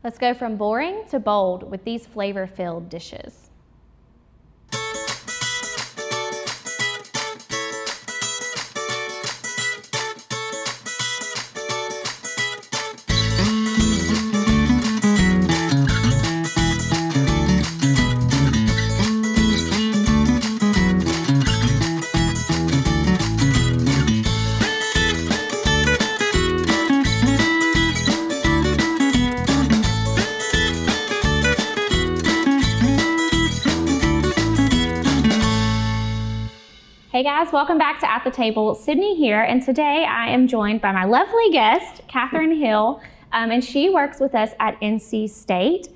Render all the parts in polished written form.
Let's go from boring to bold with these flavor-filled dishes. Hey guys, welcome back to At the Table. Sydney here, and today I am joined by my lovely guest, Catherine Hill, and she works with us at NC State.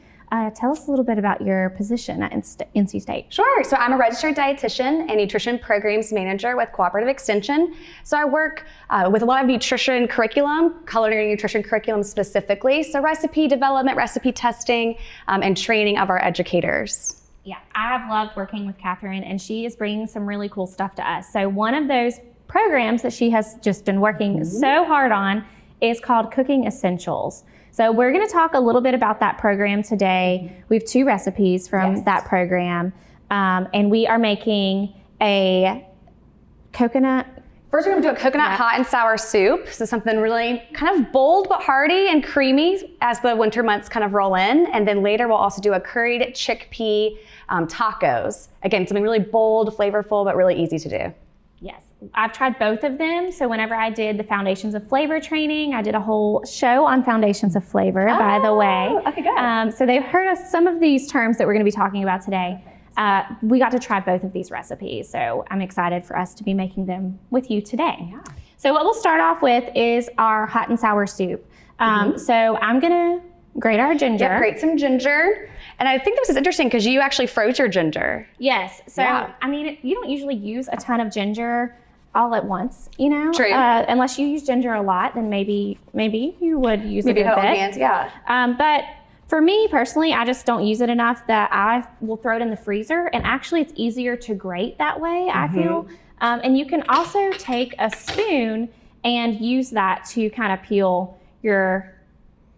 Tell us a little bit about your position at NC State. Sure. So I'm a registered dietitian and nutrition programs manager with Cooperative Extension. So I work with a lot of nutrition curriculum, culinary nutrition curriculum specifically. So recipe development, recipe testing, and training of our educators. Yeah, I have loved working with Catherine, and she is bringing some really cool stuff to us. So one of those programs that she has just been working so hard on is called Cooking Essentials. So we're going to talk a little bit about that program today. We have 2 recipes from that program, and we are making a coconut. First, we're going to do a coconut hot and sour soup. So something really kind of bold but hearty and creamy as the winter months kind of roll in. And then later we'll also do a curried chickpea tacos. Again, something really bold, flavorful, but really easy to do. Yes, I've tried both of them. So whenever I did the Foundations of Flavor training, I did a whole show on Foundations of Flavor, by the way. Okay, good. So they've heard of some of these terms that we're going to be talking about today. We got to try both of these recipes, so I'm excited for us to be making them with you today. Yeah. So what we'll start off with is our hot and sour soup. So I'm gonna grate our ginger. Yep, grate some ginger. And I think this is interesting because you actually froze your ginger. Yes, so I mean, you don't usually use a ton of ginger all at once, you know? True. Unless you use ginger a lot, then maybe you would use it a good bit. Yeah. But for me personally, I just don't use it enough that I will throw it in the freezer, and actually it's easier to grate that way, I feel. And you can also take a spoon and use that to kind of peel your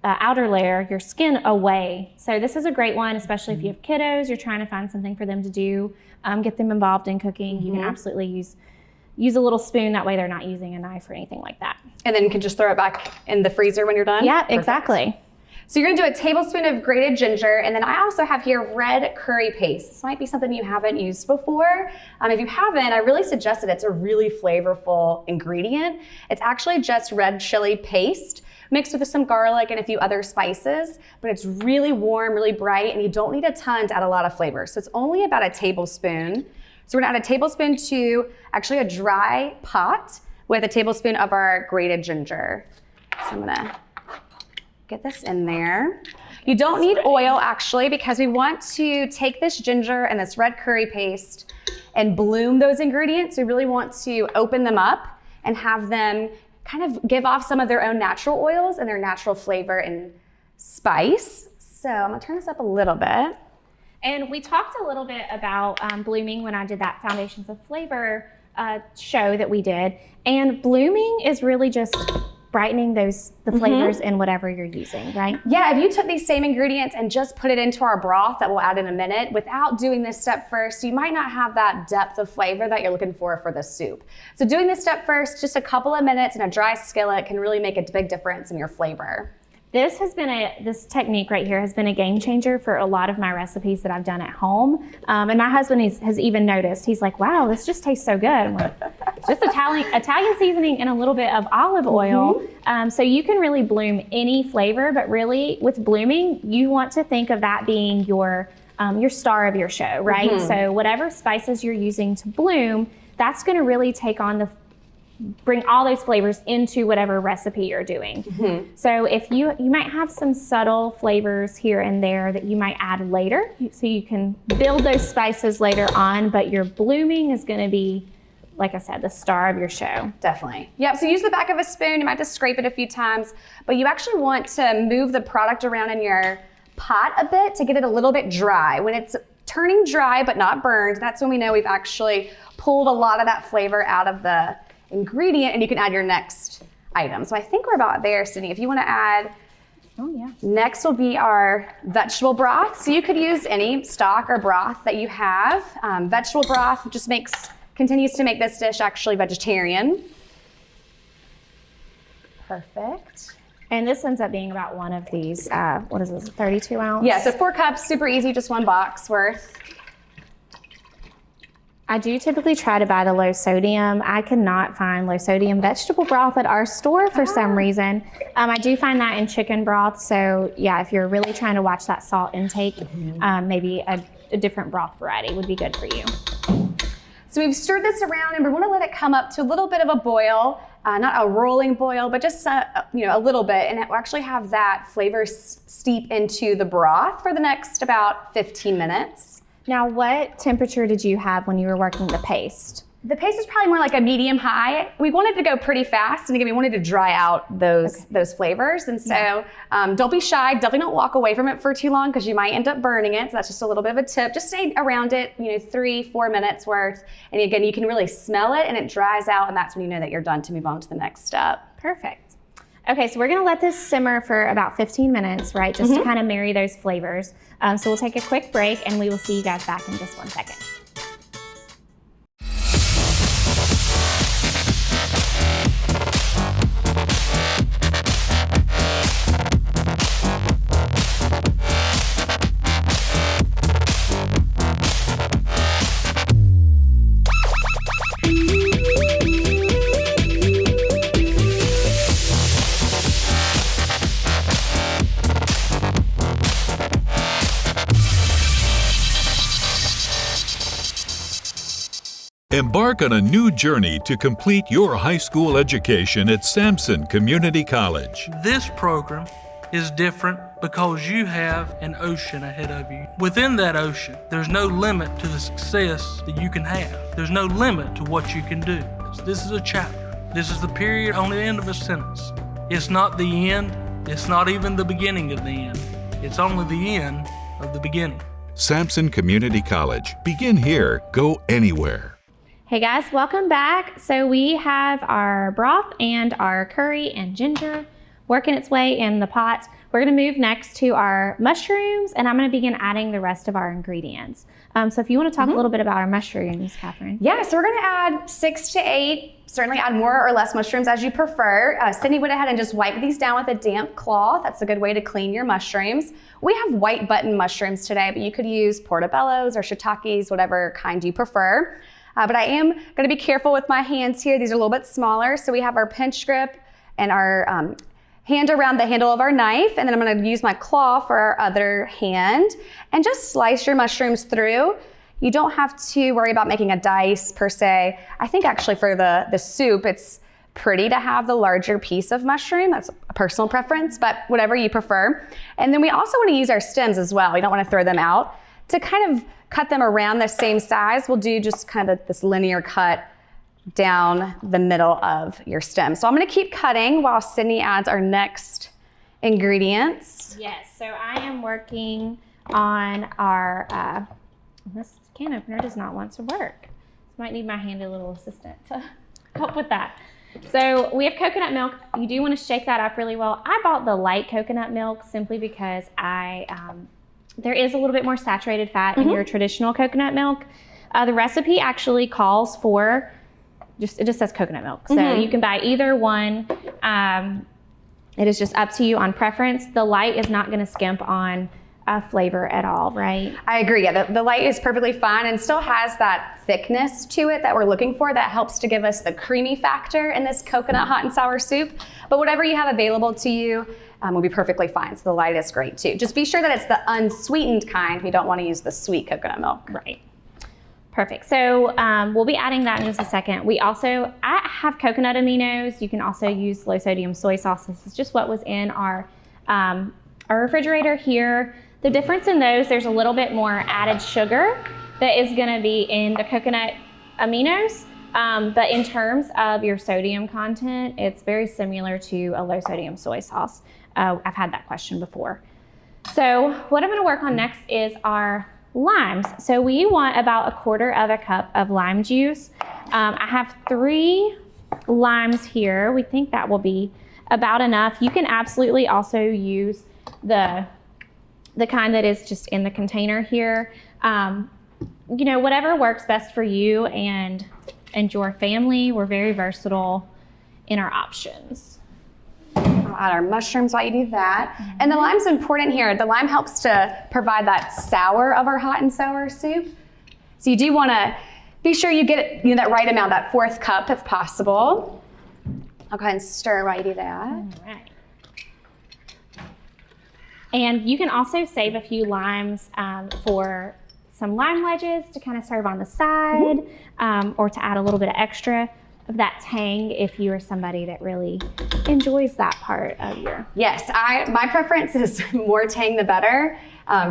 outer layer, your skin away. So this is a great one, especially if you have kiddos, you're trying to find something for them to do, get them involved in cooking. You can absolutely use a little spoon, that way they're not using a knife or anything like that. And then you can just throw it back in the freezer when you're done? Yeah, Perfect. exactly. So you're gonna do a tablespoon of grated ginger, and then I also have here red curry paste. This might be something you haven't used before. If you haven't, I really suggest it. It's a really flavorful ingredient. It's actually just red chili paste mixed with some garlic and a few other spices, but it's really warm, really bright, and you don't need a ton to add a lot of flavor. So it's only about a tablespoon. So we're gonna add a tablespoon to actually a dry pot with a tablespoon of our grated ginger. So I'm gonna get this in there. You don't need oil actually, because we want to take this ginger and this red curry paste and bloom those ingredients. We really want to open them up and have them kind of give off some of their own natural oils and their natural flavor and spice. So I'm gonna turn this up a little bit. And we talked a little bit about blooming when I did that Foundations of Flavor show that we did. And blooming is really just brightening the flavors in whatever you're using, right? Yeah, if you took these same ingredients and just put it into our broth that we'll add in a minute without doing this step first, you might not have that depth of flavor that you're looking for the soup. So doing this step first, just a couple of minutes in a dry skillet can really make a big difference in your flavor. This technique right here has been a game changer for a lot of my recipes that I've done at home. And my husband has even noticed. He's like, wow, this just tastes so good. I'm like, it's just Italian seasoning and a little bit of olive oil. So you can really bloom any flavor, but really with blooming, you want to think of that being your star of your show, right? So whatever spices you're using to bloom, that's gonna really bring all those flavors into whatever recipe you're doing. So if you might have some subtle flavors here and there that you might add later, so you can build those spices later on, but your blooming is gonna be, like I said, the star of your show. Definitely. Yep, so use the back of a spoon. You might just scrape it a few times, but you actually want to move the product around in your pot a bit to get it a little bit dry. When it's turning dry but not burned, that's when we know we've actually pulled a lot of that flavor out of the ingredient, and you can add your next item. So I think we're about there, Sydney. If you want to add Oh, yeah. Next will be our vegetable broth. So you could use any stock or broth that you have. Vegetable broth just continues to make this dish actually vegetarian. Perfect. And this ends up being about one of these, what is this, 32 ounce? Yeah, so 4 cups, super easy, just 1 box worth. I do typically try to buy the low sodium. I cannot find low sodium vegetable broth at our store for some reason. I do find that in chicken broth. So yeah, if you're really trying to watch that salt intake, maybe a different broth variety would be good for you. So we've stirred this around and we want to let it come up to a little bit of a boil, not a rolling boil, but just a little bit, and it will actually have that flavor steep into the broth for the next about 15 minutes. Now, what temperature did you have when you were working the paste? The paste is probably more like a medium high. We wanted to go pretty fast, and again, we wanted to dry out those flavors. And so don't be shy. Definitely don't walk away from it for too long because you might end up burning it. So that's just a little bit of a tip. Just stay around it, 3-4 minutes worth. And again, you can really smell it and it dries out, and that's when you know that you're done to move on to the next step. Perfect. Okay, so we're gonna let this simmer for about 15 minutes, right? Just to kind of marry those flavors. So we'll take a quick break and we will see you guys back in just 1 second. Embark on a new journey to complete your high school education at Samson Community College. This program is different because you have an ocean ahead of you. Within that ocean, there's no limit to the success that you can have. There's no limit to what you can do. This is a chapter. This is the period on the end of a sentence. It's not the end. It's not even the beginning of the end. It's only the end of the beginning. Samson Community College. Begin here, go anywhere. Hey guys, welcome back. So we have our broth and our curry and ginger working its way in the pot. We're gonna move next to our mushrooms, and I'm gonna begin adding the rest of our ingredients. So if you wanna talk a little bit about our mushrooms, Catherine. Yeah, so we're gonna add 6 to 8, certainly add more or less mushrooms as you prefer. Sydney went ahead and just wiped these down with a damp cloth. That's a good way to clean your mushrooms. We have white button mushrooms today, but you could use portobellos or shiitakes, whatever kind you prefer. But I am gonna be careful with my hands here. These are a little bit smaller. So we have our pinch grip and our hand around the handle of our knife. And then I'm gonna use my claw for our other hand and just slice your mushrooms through. You don't have to worry about making a dice per se. I think actually for the soup, it's pretty to have the larger piece of mushroom. That's a personal preference, but whatever you prefer. And then we also wanna use our stems as well. We don't wanna throw them out. To kind of cut them around the same size, we'll do just kind of this linear cut down the middle of your stem. So I'm gonna keep cutting while Sydney adds our next ingredients. Yes, so I am working on our, this can opener does not want to work. Might need my handy little assistant to help with that. So we have coconut milk. You do wanna shake that up really well. I bought the light coconut milk simply because there is a little bit more saturated fat in your traditional coconut milk. The recipe actually calls for, it just says coconut milk. So you can buy either one. It is just up to you on preference. The light is not gonna skimp on flavor at all, right? I agree, yeah, the light is perfectly fine and still has that thickness to it that we're looking for that helps to give us the creamy factor in this coconut hot and sour soup. But whatever you have available to you, will be perfectly fine. So the light is great too. Just be sure that it's the unsweetened kind. We don't want to use the sweet coconut milk. Right. Perfect. So we'll be adding that in just a second. I have coconut aminos. You can also use low sodium soy sauce. This is just what was in our refrigerator here. The difference in those, there's a little bit more added sugar that is going to be in the coconut aminos. But in terms of your sodium content, it's very similar to a low sodium soy sauce. I've had that question before. So what I'm gonna work on next is our limes. So we want about 1/4 cup of lime juice. I have 3 limes here. We think that will be about enough. You can absolutely also use the kind that is just in the container here. You know, whatever works best for you and your family. We're very versatile in our options. I'll add our mushrooms while you do that. And the lime's important here. The lime helps to provide that sour of our hot and sour soup. So you do want to be sure you get that right amount, that 4th cup if possible. I'll go ahead and stir while you do that. All right. And you can also save a few limes for some lime wedges to kind of serve on the side, or to add a little bit of extra of that tang if you are somebody that really enjoys that part of your. Yes, my preference is more tang the better.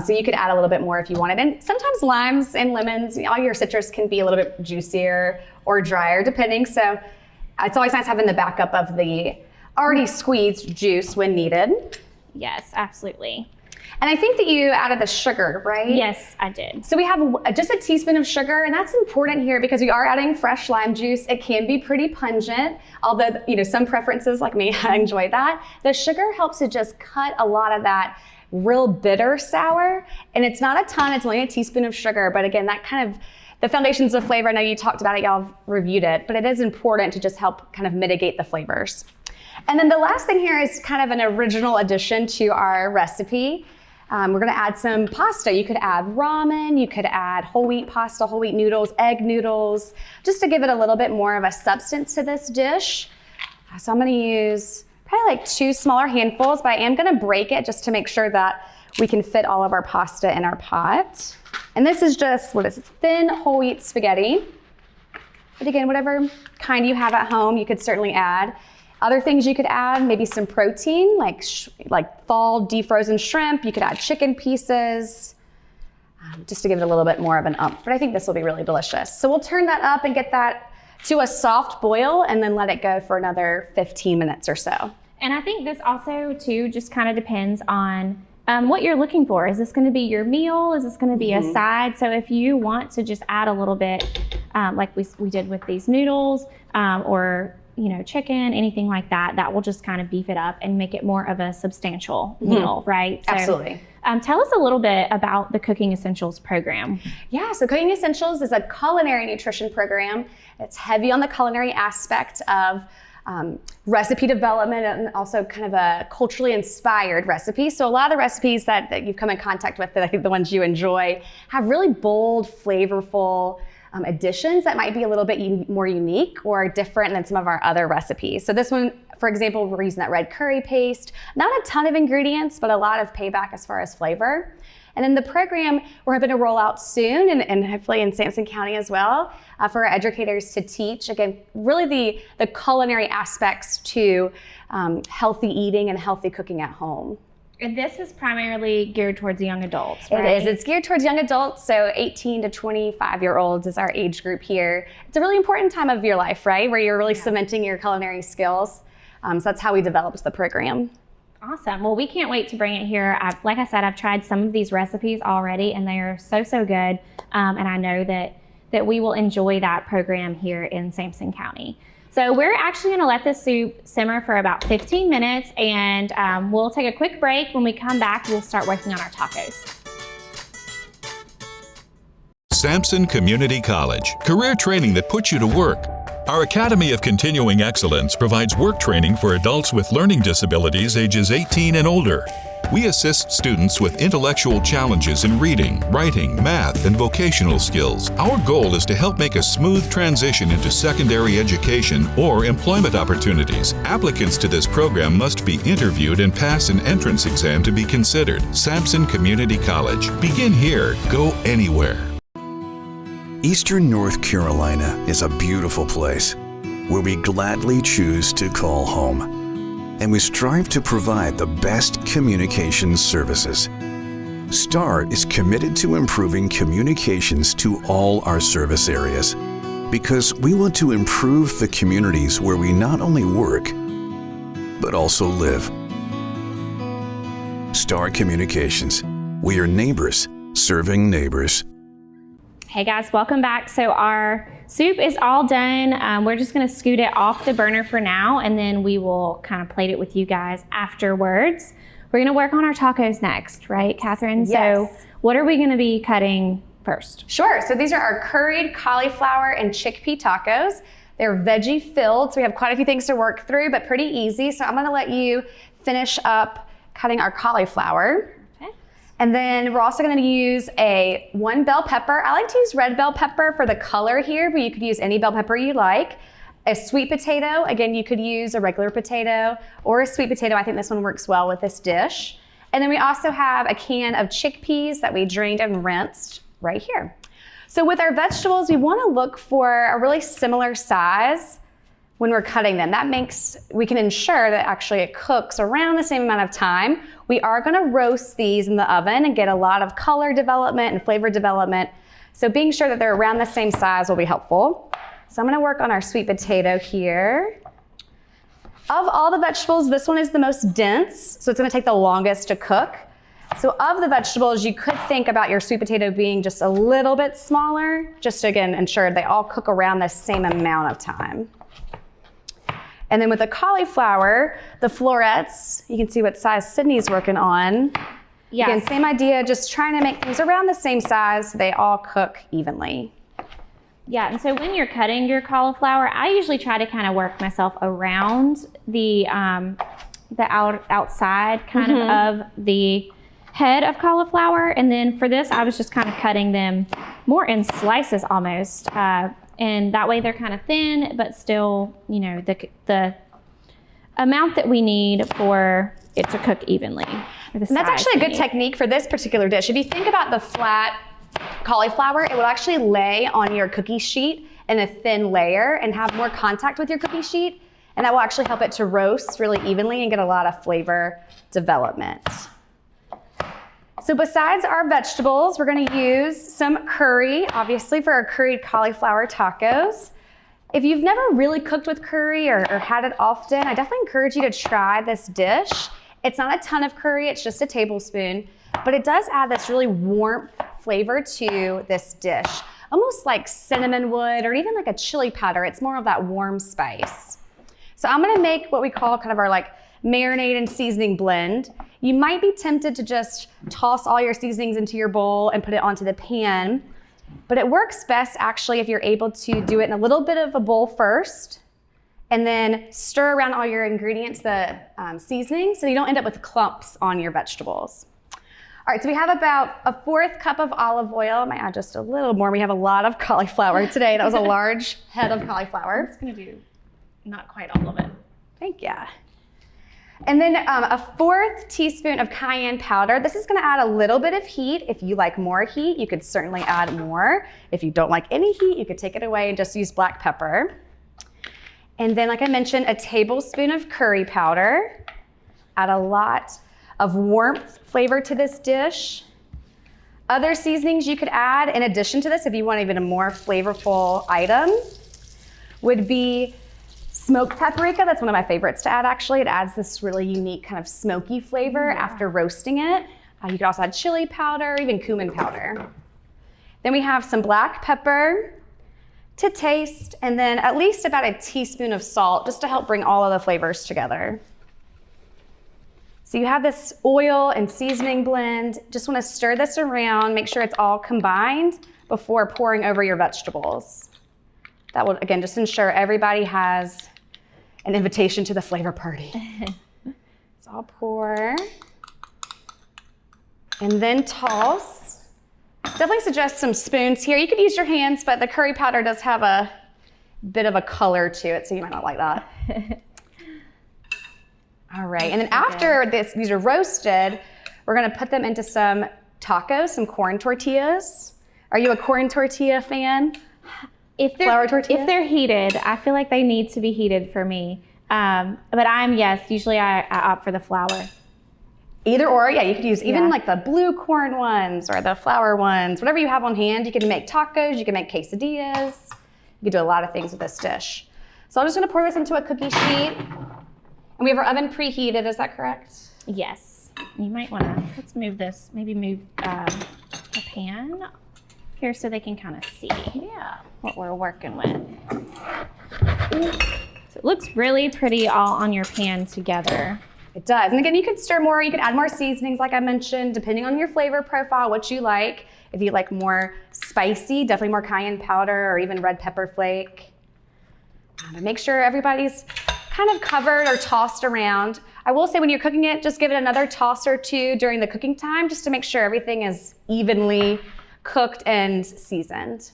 So you could add a little bit more if you wanted. And sometimes limes and lemons, all your citrus can be a little bit juicier or drier depending. So it's always nice having the backup of the already squeezed juice when needed. Yes, absolutely. And I think that you added the sugar, right? Yes, I did. So we have just a teaspoon of sugar, and that's important here because we are adding fresh lime juice. It can be pretty pungent, although some preferences like me, I enjoy that. The sugar helps to just cut a lot of that real bitter sour, and it's not a ton, it's only a teaspoon of sugar, but again, that kind of, the foundations of flavor, I know you talked about it, y'all have reviewed it, but it is important to just help kind of mitigate the flavors. And then the last thing here is kind of an original addition to our recipe. We're gonna add some pasta. You could add ramen, you could add whole wheat pasta, whole wheat noodles, egg noodles, just to give it a little bit more of a substance to this dish. So I'm gonna use probably like 2 smaller handfuls, but I am gonna break it just to make sure that we can fit all of our pasta in our pot. And this is just, what is it, thin whole wheat spaghetti. But again, whatever kind you have at home, you could certainly add. Other things you could add, maybe some protein, like thawed defrozen shrimp. You could add chicken pieces, just to give it a little bit more of an umph. But I think this will be really delicious. So we'll turn that up and get that to a soft boil and then let it go for another 15 minutes or so. And I think this also too just kind of depends on what you're looking for. Is this going to be your meal? Is this going to be a side? So if you want to just add a little bit, like we did with these noodles, or chicken, anything like that, that will just kind of beef it up and make it more of a substantial meal, right? So, absolutely. Tell us a little bit about the Cooking Essentials program. Yeah, so Cooking Essentials is a culinary nutrition program. It's heavy on the culinary aspect of recipe development and also kind of a culturally inspired recipe. So a lot of the recipes that you've come in contact with, that I think the ones you enjoy, have really bold, flavorful additions that might be a little bit more unique or different than some of our other recipes. So this one, for example, we're using that red curry paste. Not a ton of ingredients, but a lot of payback as far as flavor. And then the program we're hoping to roll out soon, and hopefully in Sampson County as well, for our educators to teach, again, really the culinary aspects to healthy eating and healthy cooking at home. And this is primarily geared towards young adults, right? It is. It's geared towards young adults, so 18 to 25-year-olds is our age group here. It's a really important time of your life, right, where you're really cementing your culinary skills. So that's how we developed the program. Awesome. Well, we can't wait to bring it here. Like I said, I've tried some of these recipes already, and they are so good. And I know that we will enjoy that program here in Sampson County. So we're actually going to let this soup simmer for about 15 minutes, and we'll take a quick break. When we come back, we'll start working on our tacos. Sampson Community College, career training that puts you to work. Our Academy of Continuing Excellence provides work training for adults with learning disabilities ages 18 and older. We assist students with intellectual challenges in reading, writing, math, and vocational skills. Our goal is to help make a smooth transition into secondary education or employment opportunities. Applicants to this program must be interviewed and pass an entrance exam to be considered. Sampson Community College. Begin here, go anywhere. Eastern North Carolina is a beautiful place where we gladly choose to call home. And we strive to provide the best communications services. STAR is committed to improving communications to all our service areas because we want to improve the communities where we not only work, but also live. STAR Communications. We are neighbors serving neighbors. Hey guys, welcome back. So our soup is all done. We're just gonna scoot it off the burner for now, and then we will kind of plate it with you guys afterwards. We're gonna work on our tacos next, right, Catherine? Yes. So what are we gonna be cutting first? Sure, so these are our curried cauliflower and chickpea tacos. They're veggie filled, so we have quite a few things to work through, but pretty easy. So I'm gonna let you finish up cutting our cauliflower. And then we're also going to use one bell pepper. I like to use red bell pepper for the color here, but you could use any bell pepper you like. A sweet potato, again, you could use a regular potato or a sweet potato. I think this one works well with this dish. And then we also have a can of chickpeas that we drained and rinsed right here. So with our vegetables, we want to look for a really similar size when we're cutting them. We can ensure that actually it cooks around the same amount of time. We are gonna roast these in the oven and get a lot of color development and flavor development. So being sure that they're around the same size will be helpful. So I'm gonna work on our sweet potato here. Of all the vegetables, this one is the most dense, so it's gonna take the longest to cook. So of the vegetables, you could think about your sweet potato being just a little bit smaller, just to again ensure they all cook around the same amount of time. And then with the cauliflower, the florets, you can see what size Sydney's working on. Yes. Again, same idea, just trying to make things around the same size so they all cook evenly. Yeah, and so when you're cutting your cauliflower, I usually try to kind of work myself around the outside kind of the head of cauliflower. And then for this, I was just kind of cutting them more in slices almost. And that way they're kind of thin, but still, you know, the amount that we need for it to cook evenly. And that's actually a good technique for this particular dish. If you think about the flat cauliflower, it will actually lay on your cookie sheet in a thin layer and have more contact with your cookie sheet. And that will actually help it to roast really evenly and get a lot of flavor development. So besides our vegetables, we're gonna use some curry, obviously for our curried cauliflower tacos. If you've never really cooked with curry or had it often, I definitely encourage you to try this dish. It's not a ton of curry, it's just a tablespoon, but it does add this really warm flavor to this dish. Almost like cinnamon wood or even like a chili powder. It's more of that warm spice. So I'm gonna make what we call kind of our like marinade and seasoning blend. You might be tempted to just toss all your seasonings into your bowl and put it onto the pan, but it works best actually if you're able to do it in a little bit of a bowl first and then stir around all your ingredients, the seasoning, so you don't end up with clumps on your vegetables. All right, so we have about a 1/4 cup of olive oil. I might add just a little more. We have a lot of cauliflower today. That was a large head of cauliflower. I'm just gonna do not quite all of it. Thank you. And then a 1/4 teaspoon of cayenne powder. This is gonna add a little bit of heat. If you like more heat, you could certainly add more. If you don't like any heat, you could take it away and just use black pepper. And then, like I mentioned, a tablespoon of curry powder. Add a lot of warmth flavor to this dish. Other seasonings you could add in addition to this, if you want even a more flavorful item, would be smoked paprika. That's one of my favorites to add, actually. It adds this really unique kind of smoky flavor after roasting it. You could also add chili powder, even cumin powder. Then we have some black pepper to taste, and then at least about a teaspoon of salt just to help bring all of the flavors together. So you have this oil and seasoning blend. Just want to stir this around, make sure it's all combined before pouring over your vegetables. That will, again, just ensure everybody has an invitation to the flavor party. So I'll pour and then toss. Definitely suggest some spoons here. You could use your hands, but the curry powder does have a bit of a color to it, so you might not like that. All right, and then after these are roasted, we're gonna put them into some tacos, some corn tortillas. Are you a corn tortilla fan? Flour tortilla? If they're heated, I feel like they need to be heated for me. But usually I opt for the flour. Either or, yeah, you could use even like the blue corn ones or the flour ones, whatever you have on hand. You can make tacos, you can make quesadillas. You can do a lot of things with this dish. So I'm just gonna pour this into a cookie sheet. And we have our oven preheated, is that correct? Yes. You might wanna, let's move this, maybe move a pan here so they can kind of see what we're working with. So it looks really pretty all on your pan together. It does. And again, you could stir more, you could add more seasonings like I mentioned, depending on your flavor profile, what you like. If you like more spicy, definitely more cayenne powder or even red pepper flake. But make sure everybody's kind of covered or tossed around. I will say when you're cooking it, just give it another toss or two during the cooking time just to make sure everything is evenly cooked and seasoned.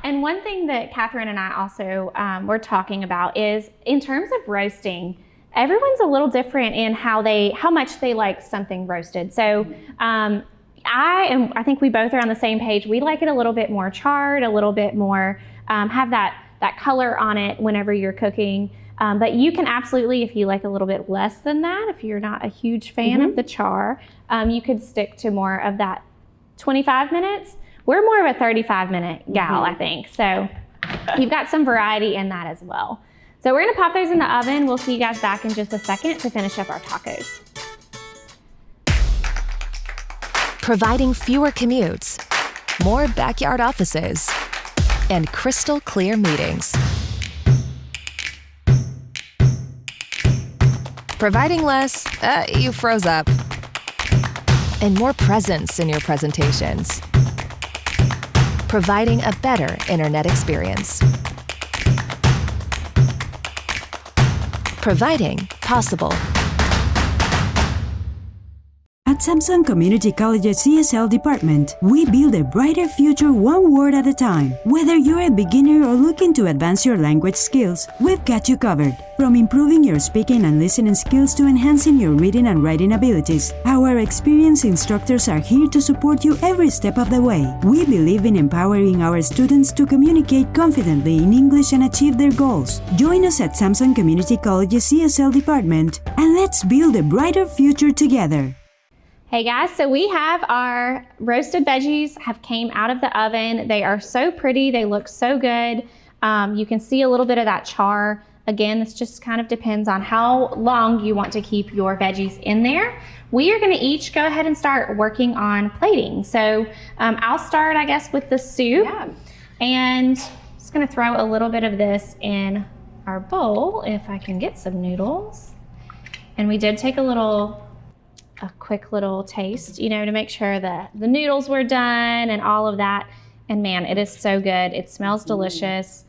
And one thing that Catherine and I also were talking about is in terms of roasting, everyone's a little different in how much they like something roasted. So I think we both are on the same page. We like it a little bit more charred, a little bit more, have that color on it whenever you're cooking. But you can absolutely, if you like a little bit less than that, if you're not a huge fan of the char, you could stick to more of that 25 minutes. We're more of a 35-minute gal, I think. So you've got some variety in that as well. So we're gonna pop those in the oven. We'll see you guys back in just a second to finish up our tacos. Providing fewer commutes, more backyard offices, and crystal clear meetings. Providing less, you froze up, and more presence in your presentations. Providing a better internet experience. Providing possible. At Samsung Community College's CSL department, we build a brighter future one word at a time. Whether you're a beginner or looking to advance your language skills, we've got you covered. From improving your speaking and listening skills to enhancing your reading and writing abilities, our experienced instructors are here to support you every step of the way. We believe in empowering our students to communicate confidently in English and achieve their goals. Join us at Samsung Community College's CSL department, and let's build a brighter future together. Hey guys, so we have our roasted veggies have came out of the oven. They are so pretty, they look so good. You can see a little bit of that char. Again, this just kind of depends on how long you want to keep your veggies in there. We are gonna each go ahead and start working on plating. So I'll start, I guess, with the soup. Yeah. And just gonna throw a little bit of this in our bowl, if I can get some noodles. And we did take a quick little taste, to make sure that the noodles were done and all of that. And man, it is so good. It smells delicious.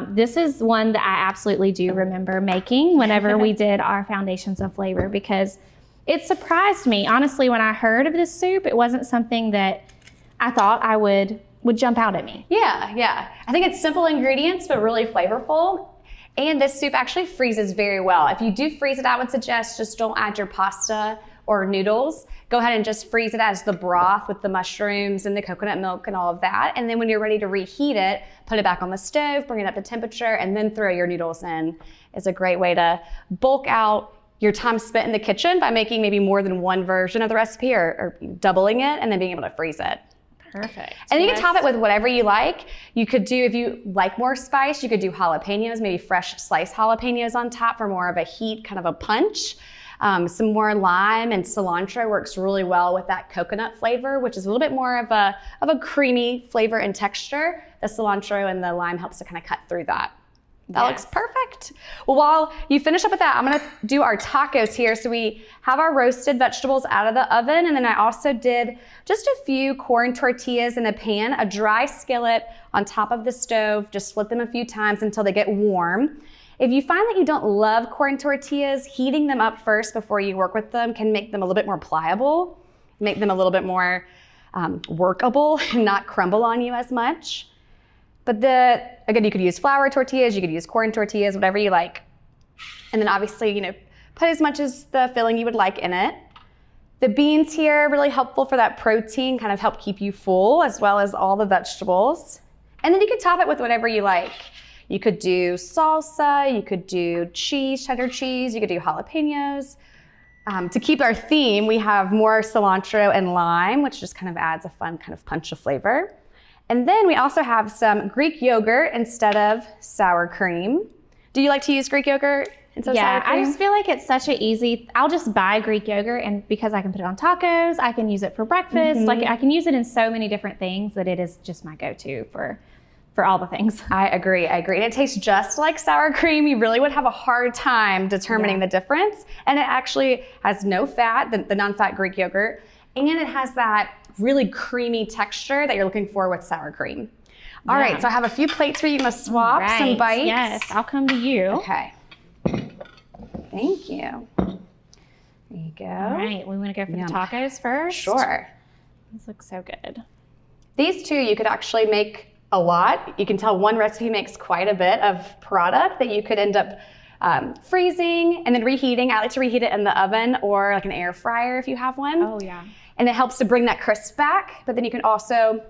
This is one that I absolutely do remember making whenever we did our Foundations of Flavor, because it surprised me. Honestly, when I heard of this soup, it wasn't something that I thought would jump out at me. Yeah. I think it's simple ingredients, but really flavorful. And this soup actually freezes very well. If you do freeze it, I would suggest just don't add your pasta or noodles. Go ahead and just freeze it as the broth with the mushrooms and the coconut milk and all of that. And then when you're ready to reheat it, put it back on the stove, bring it up to temperature, and then throw your noodles in. It's a great way to bulk out your time spent in the kitchen by making maybe more than one version of the recipe or doubling it and then being able to freeze it. Perfect. And you can top it with whatever you like. You could do, if you like more spice, you could do jalapenos, maybe fresh sliced jalapenos on top for more of a heat, kind of a punch. Some more lime and cilantro works really well with that coconut flavor, which is a little bit more of a creamy flavor and texture. The cilantro and the lime helps to kind of cut through that. That looks perfect. Well, while you finish up with that, I'm gonna do our tacos here. So we have our roasted vegetables out of the oven, and then I also did just a few corn tortillas in a pan, a dry skillet on top of the stove. Just flip them a few times until they get warm. If you find that you don't love corn tortillas, heating them up first before you work with them can make them a little bit more pliable, make them a little bit more workable and not crumble on you as much. But again, you could use flour tortillas, you could use corn tortillas, whatever you like. And then obviously, put as much as the filling you would like in it. The beans here are really helpful for that protein, kind of help keep you full, as well as all the vegetables. And then you could top it with whatever you like. You could do salsa, you could do cheese, cheddar cheese, you could do jalapenos. To keep our theme, we have more cilantro and lime, which just kind of adds a fun kind of punch of flavor. And then we also have some Greek yogurt instead of sour cream. Do you like to use Greek yogurt instead of Yeah, sour cream? I just feel like it's such an easy, I'll just buy Greek yogurt, and because I can put it on tacos, I can use it for breakfast. Like I can use it in so many different things that it is just my go-to for all the things. I agree. And it tastes just like sour cream. You really would have a hard time determining the difference. And it actually has no fat, the non-fat Greek yogurt, and it has that really creamy texture that you're looking for with sour cream. All right, so I have a few plates for you to swap some bites. Yes, I'll come to you. Okay. Thank you. There you go. All right, we want to go for the tacos first? Sure. These look so good. These two you could actually make a lot. You can tell one recipe makes quite a bit of product that you could end up freezing and then reheating. I like to reheat it in the oven or like an air fryer if you have one. Oh yeah. And it helps to bring that crisp back, but then you can also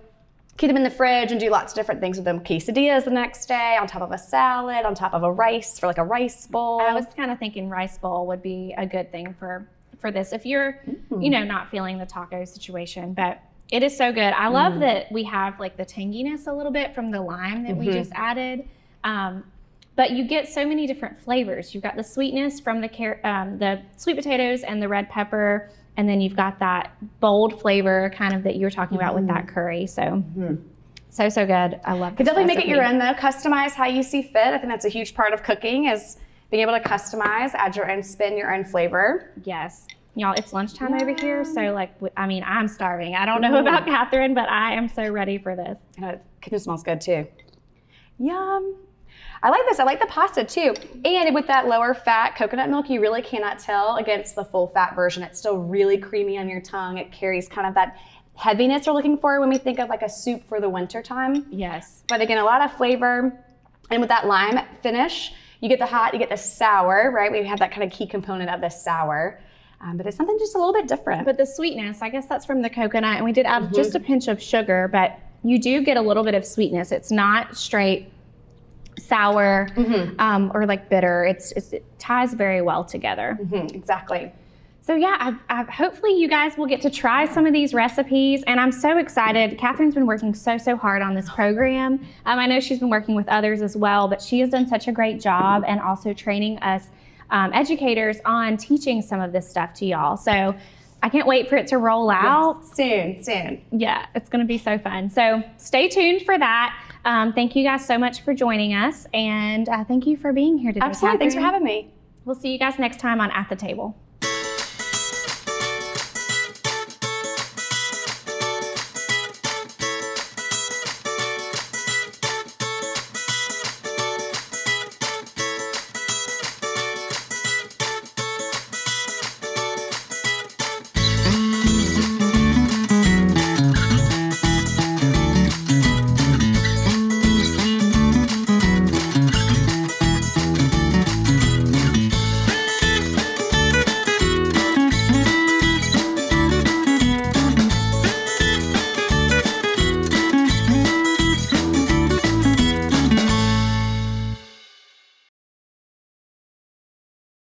keep them in the fridge and do lots of different things with them. Quesadillas the next day, on top of a salad, on top of a rice for like a rice bowl. I was kind of thinking rice bowl would be a good thing for this if you're, you know, not feeling the taco situation, but it is so good. I love that we have like the tanginess a little bit from the lime that we just added. But you get so many different flavors. You've got the sweetness from the sweet potatoes and the red pepper, and then you've got that bold flavor kind of that you were talking about with that curry. So, so good. I love it. Could definitely make it your own though. Customize how you see fit. I think that's a huge part of cooking is being able to customize, add your own spin, your own flavor. Yes. Y'all, it's lunchtime over here, so like, I mean, I'm starving. I don't know about Catherine, but I am so ready for this. And the kitchen smells good too. Yum. I like this. I like the pasta too. And with that lower fat coconut milk, you really cannot tell against the full fat version. It's still really creamy on your tongue. It carries kind of that heaviness we're looking for when we think of like a soup for the winter time. Yes. But again, a lot of flavor. And with that lime finish, you get the hot, you get the sour, right? We have that kind of key component of the sour. But it's something just a little bit different. But the sweetness, I guess that's from the coconut, and we did add just a pinch of sugar, but you do get a little bit of sweetness. It's not straight sour or like bitter. It ties very well together. Exactly. So yeah, hopefully you guys will get to try some of these recipes, and I'm so excited. Catherine's been working so hard on this program. I know she's been working with others as well, but she has done such a great job and also training us educators on teaching some of this stuff to y'all. So I can't wait for it to roll out. Yes, soon. Yeah, it's going to be so fun. So stay tuned for that. Thank you guys so much for joining us, and thank you for being here today. Absolutely. Thanks for Catherine. having me. We'll see you guys next time on At the Table.